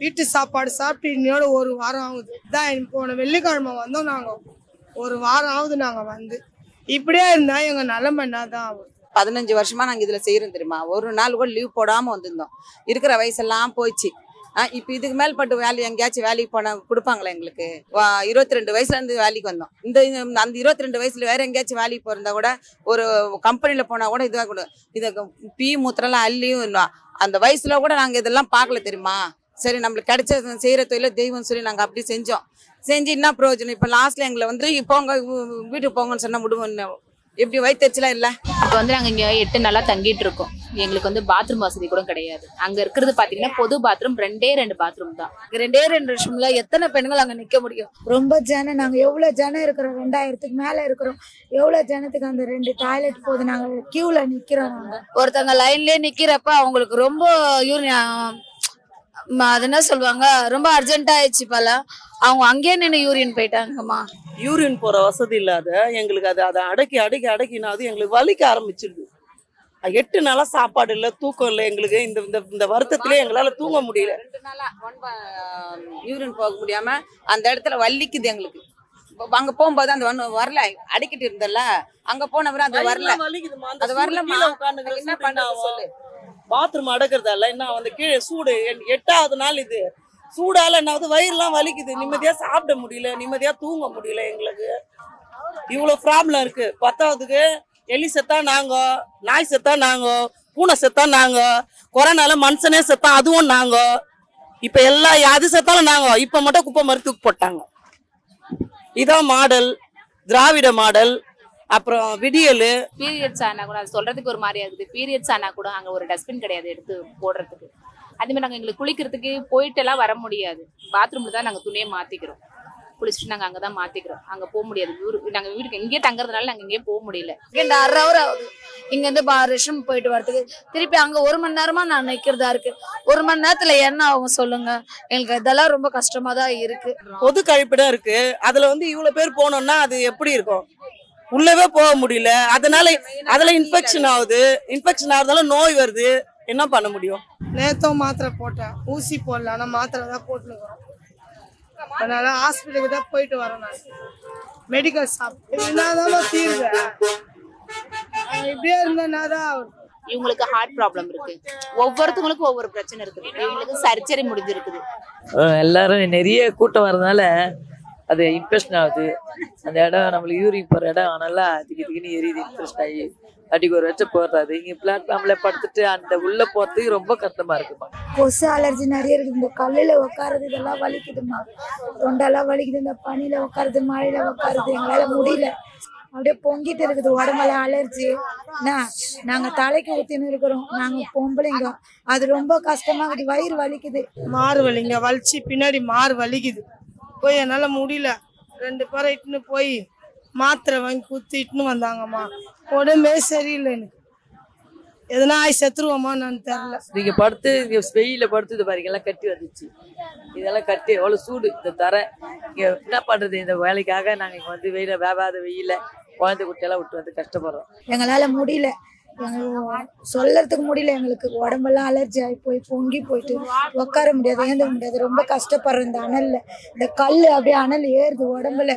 வீட்டு சாப்பாடு சாப்பிட்டு இன்னையோட ஒரு வாரம் ஆகுது. இதான் போன வெள்ளிக்கிழமை வந்தோம். நாங்கள் ஒரு வாரம் ஆகுது நாங்கள் வந்து. இப்படியே இருந்தா எங்கள் நிலைமை என்னதான் ஆகும்? 15 வருஷமா நாங்கள் இதில் செய்கிறோம் தெரியுமா. ஒரு நாள் கூட லீவ் போடாமல் வந்திருந்தோம். இருக்கிற வயசெல்லாம் போயிடுச்சு. இப்போ இதுக்கு மேல்பட்டு எங்கேயாச்சும் வேலைக்கு போனால் கொடுப்பாங்களா எங்களுக்கு? 22 வயசுலேருந்து வேலைக்கு வந்தோம். அந்த 22 வயசுல வேற எங்கேயாச்சும் வேலைக்கு போயிருந்தா கூட ஒரு கம்பெனியில் போனால் கூட இதுவாக கூட இதை பீ மூத்திரம்லாம் அள்ளியும் அந்த வயசுல கூட நாங்கள் இதெல்லாம் பார்க்கல தெரியுமா. சரி நம்மளுக்கு கிடைச்ச செய்கிற தொழில தெய்வம் சொல்லி நாங்கள் அப்படி செஞ்சோம். செஞ்சு என்ன பிரயோஜனம்? இப்போ லாஸ்ட்ல எங்களை வந்து போங்க வீட்டுக்கு போங்கன்னு சொன்னால் விடுவோம். எப்படி வயிற்றுச்சலாம் இல்லை. இப்போ வந்து நாங்கள் இங்கே 8 நாளாக தங்கிட்டு இருக்கோம். எங்களுக்கு வந்து பாத்ரூம் வசதி கூட கிடையாது. அங்கே இருக்கிறது பார்த்தீங்கன்னா பொது பாத்ரூம் 2 பாத்ரூம் தான். 2 வருஷம்ல எத்தனை பெண்கள் அங்கே நிற்க முடியும்? ரொம்ப ஜனம். நாங்கள் எவ்வளோ ஜனம் இருக்கிறோம்? 2000க்கு மேலே இருக்கிறோம். எவ்வளோ ஜனத்துக்கு அந்த 2 டாய்லெட் போகுது? நாங்கள் கியூவில் நிற்கிறோம். நாங்கள் ஒருத்தவங்க லைன்லேயே நிற்கிறப்ப அவங்களுக்கு ரொம்ப அது என்ன சொல்லுவாங்க, ரொம்ப அர்ஜென்ட் ஆயிடுச்சு போல. அவங்க அங்கேயே நின்று யூரின் போயிட்டாங்கம்மா. யூரின் போகிற வசதி இல்லாத எங்களுக்கு அதை அடக்கினா அது எங்களுக்கு வலிக்க ஆரம்பிச்சிருது. 8 நாளாக சாப்பாடு இல்லை, தூக்கம் இல்லை. எங்களுக்கு இந்த வருத்தத்திலே எங்களால் தூங்க முடியல. 2 நாளா யூரின் போக முடியாம அந்த இடத்துல வலிக்குது எங்களுக்கு. அங்க போகும்போது அந்த வரல அடிக்கிட்டு இருந்தல, அங்க போனவரை அது வரல. அது வரலமா என்ன பண்ண சொல்லு. பாத்ரூம் அடக்கிறதால என்ன வந்து கீழே சூடு. 8ஆவது நாள் இது சூடால என்ன வயிறுலாம் வலிக்குது. நிம்மதியா சாப்பிட முடியல, நிம்மதியா தூங்க முடியல. எங்களுக்கு இவ்வளவு ப்ராப்ளம் இருக்கு. 10ஆவதுக்கு எலி செத்தா நாங்க, நாய் செத்தா நாங்க, பூனை செத்தா நாங்க, கொரோனால மனுஷனே செத்தா அதுவும் நாங்க. இப்ப எல்லாம் அது செத்தாலும் நாங்க. இப்ப மட்டும் குப்பை மாதிரி தூக்கி போட்டாங்க. இதான் மாடல், திராவிட மாடல். அப்புறம் விடியல் பீரியட்ஸ் ஆனா கூட அது சொல்றதுக்கு ஒரு மாதிரியா இருக்குது. பீரியட்ஸ் ஆனா கூட அங்க ஒரு டஸ்ட்பின் கிடையாது எடுத்து போடுறதுக்கு. அதே மாதிரி நாங்கள் எங்களுக்கு குளிக்கிறதுக்கு போயிட்டு எல்லாம் வர முடியாது. பாத்ரூம்ல தான் நாங்கள் துணியை மாத்திக்கிறோம். குளிச்சுட்டு நாங்கள் அங்கே தான் மாத்திக்கிறோம். அங்கே போக முடியாது. நாங்கள் வீட்டுக்கு எங்கேயே தங்குறதுனால நாங்கள் எங்கேயே போக முடியல. 1/2 ஹவர் ஆகுது இங்கேருந்து ரெஸ்ட் ரூம் போயிட்டு வரதுக்கு. திருப்பி அங்கே 1 மணி நேரமா நான் நிற்கிறதா இருக்கு. 1 மணி நேரத்துல என்ன ஆகும் சொல்லுங்க? எங்களுக்கு இதெல்லாம் ரொம்ப கஷ்டமா தான் இருக்கு. பொது கழிப்பிடம் இருக்கு. அதுல வந்து இவ்வளவு பேர் போனோம்னா அது எப்படி இருக்கும்? உள்ளவே போக முடியல. அதுல இன்ஃபெக்ஷன் ஆகுது. இன்ஃபெக்ஷன் ஆகுறதால நோய் வருது. என்ன பண்ண முடியும்? நேத்தம் மாத்திரை போட்டேன், ஊசி போடல. ஆனால் மாத்திரை தான் போட்டுருக்கோம். அதனால ஹாஸ்பிட்டலுக்கு தான் போயிட்டு வரேன். நான் மெடிக்கல் ஷாப் என்னதான் தீர்வு. இப்படியே இருந்தேன்னாதான் இவங்களுக்கு ஹார்ட் ப்ராப்ளம் இருக்கு. ஒவ்வொருத்தவங்களுக்கும் ஒவ்வொரு பிரச்சனை இருக்குது. இவங்களுக்கு சர்ஜரி முடிஞ்சிருக்குது. எல்லாரும் நிறைய கூட்டம் வரதுனால அது இன்ஃபெக்ஷன் ஆகுது. அந்த இடம் நம்மளுக்கு யூரின் போகிற இடம் நல்லா திக்கின்னு எரியுது. இன்ஃபெக்ஷன் ஆகி அடிக்கு ஒரு வச்சு போடுறாது. இங்கே பிளாட்ஃபார்ம்ல படுத்துட்டு அந்த உள்ள போகிறதுக்கு ரொம்ப கஷ்டமா இருக்குமா. கொசு அலர்ஜி நிறைய இருக்குது. இந்த கல்லில் உட்காருது இதெல்லாம் வலிக்குதுமா. தொண்டெல்லாம் வலிக்குது. இந்த பனியில உட்காருது, மழையில உட்காருது. எங்களால முடியல. அப்படியே பொங்கிட்டு இருக்குது உடம்பெல்லாம் அலர்ஜி. நாங்கள் தலைக்கு ஊற்றின்னு இருக்கிறோம். நாங்கள் பொம்பளைங்க. அது ரொம்ப கஷ்டமா இருக்குது. வயிறு வலிக்குது. மாறு வலிங்க வலிச்சு பின்னாடி மாறு வலிக்குது. போய் என்னால் முடியல. 2 பேரை இட்டுன்னு போய் மாத்திரை வாங்கி குத்தி இட்டுன்னு வந்தாங்கம்மா. உடம்பே சரியில்லை. எனக்கு எதனா ஆய் செத்துருவோமா நான் தெரியல. நீங்க படுத்து வெயில படுத்து இது பாருங்க எல்லாம் கட்டி வந்துச்சு. இதெல்லாம் கட்டி எவ்வளவு சூடு. இந்த தர இங்க என்ன பண்றது? இந்த வேலைக்காக நாங்க இங்க வந்து வெயில வேவாத வெயில குழந்தை குட்டியெல்லாம் விட்டு வந்து கஷ்டப்படுறோம். எங்களால முடியல. சொல்லறதுக்கு முடியல. எங்களுக்கு உடம்பெல்லாம் அலர்ஜி ஆகி போய் பொங்கி போயிட்டு உட்கார முடியாது, ஏந்த முடியாது. ரொம்ப கஷ்டப்படுறோம். இந்த அனல்ல இந்த கல்லு அப்படியே அனல் ஏறுது உடம்புல.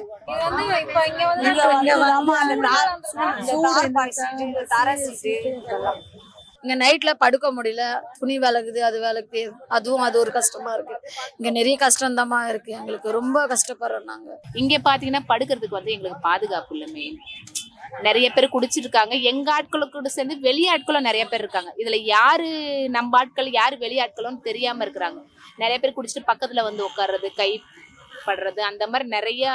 இங்க நைட்ல படுக்க முடியல. துணி விளக்குது, அது விளக்குது. அது ஒரு கஷ்டமா இருக்கு. இங்க நிறைய கஷ்டம்தாம்மா இருக்கு. எங்களுக்கு ரொம்ப கஷ்டப்படுறோம். நாங்க இங்க பாத்தீங்கன்னா படுக்கிறதுக்கு வந்து எங்களுக்கு பாதுகாப்பு இல்லை. மெயின் நிறைய பேர் குடிச்சிருக்காங்க. எங்க ஆட்களுக்கு சேர்ந்து வெளியாட்களும் நிறைய பேர் இருக்காங்க. இதுல யாரு நம்ம ஆட்கள் யாரு வெளியாட்களும் தெரியாம இருக்கிறாங்க. நிறைய பேர் குடிச்சிட்டு பக்கத்துல வந்து உட்கார்றது, கை படுறது, அந்த மாதிரி நிறைய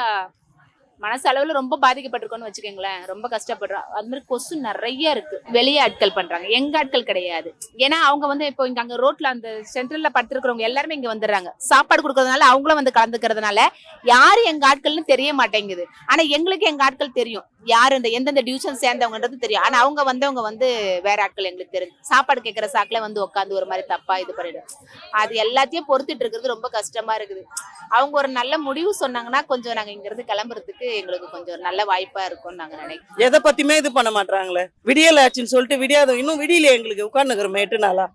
மனசளவுல ரொம்ப பாதிக்கப்பட்டிருக்கோன்னு வச்சுக்கோங்களேன். ரொம்ப கஷ்டப்படுறோம். அது மாதிரி கொசு நிறைய இருக்கு. வெளியே ஆட்கள் பண்றாங்க, எங்க ஆட்கள் கிடையாது. ஏன்னா அவங்க வந்து இப்போ இங்க அங்க ரோட்ல அந்த சென்ட்ரல்ல படுத்திருக்கிறவங்க எல்லாருமே இங்க வந்துடுறாங்க. சாப்பாடு கொடுக்கறதுனால அவங்களும் வந்து கலந்துக்கிறதுனால யாரு எங்க ஆட்கள்னு தெரிய மாட்டேங்குது. ஆனா எங்களுக்கு எங்க ஆட்கள் தெரியும். யாரு இந்த எந்தெந்த டிவிஷன் சேர்ந்தவங்கன்றது தெரியும். ஆனா அவங்க வந்தவங்க வந்து வேற ஆட்கள் எங்களுக்கு தெரியும். சாப்பாடு கேட்கற சாக்குல வந்து உட்காந்து ஒரு மாதிரி தப்பா இது பண்ணிடும். அது எல்லாத்தையும் பொறுத்துட்டு இருக்கிறது ரொம்ப கஷ்டமா இருக்குது. அவங்க ஒரு நல்ல முடிவு சொன்னாங்கன்னா கொஞ்சம் நாங்க இங்க இருந்து கிளம்புறதுக்கு எங்களுக்கு கொஞ்சம் நல்ல வாய்ப்பா இருக்கும்னு நாங்க நினைக்கிறோம். எதை பத்தியுமே இது பண்ண மாட்டாங்களே. விடியல் ஆச்சுன்னு சொல்லிட்டு விடியாத இன்னும் விடியல எங்களுக்கு உட்கார்ந்துக்கிறோம் 8 நாளா.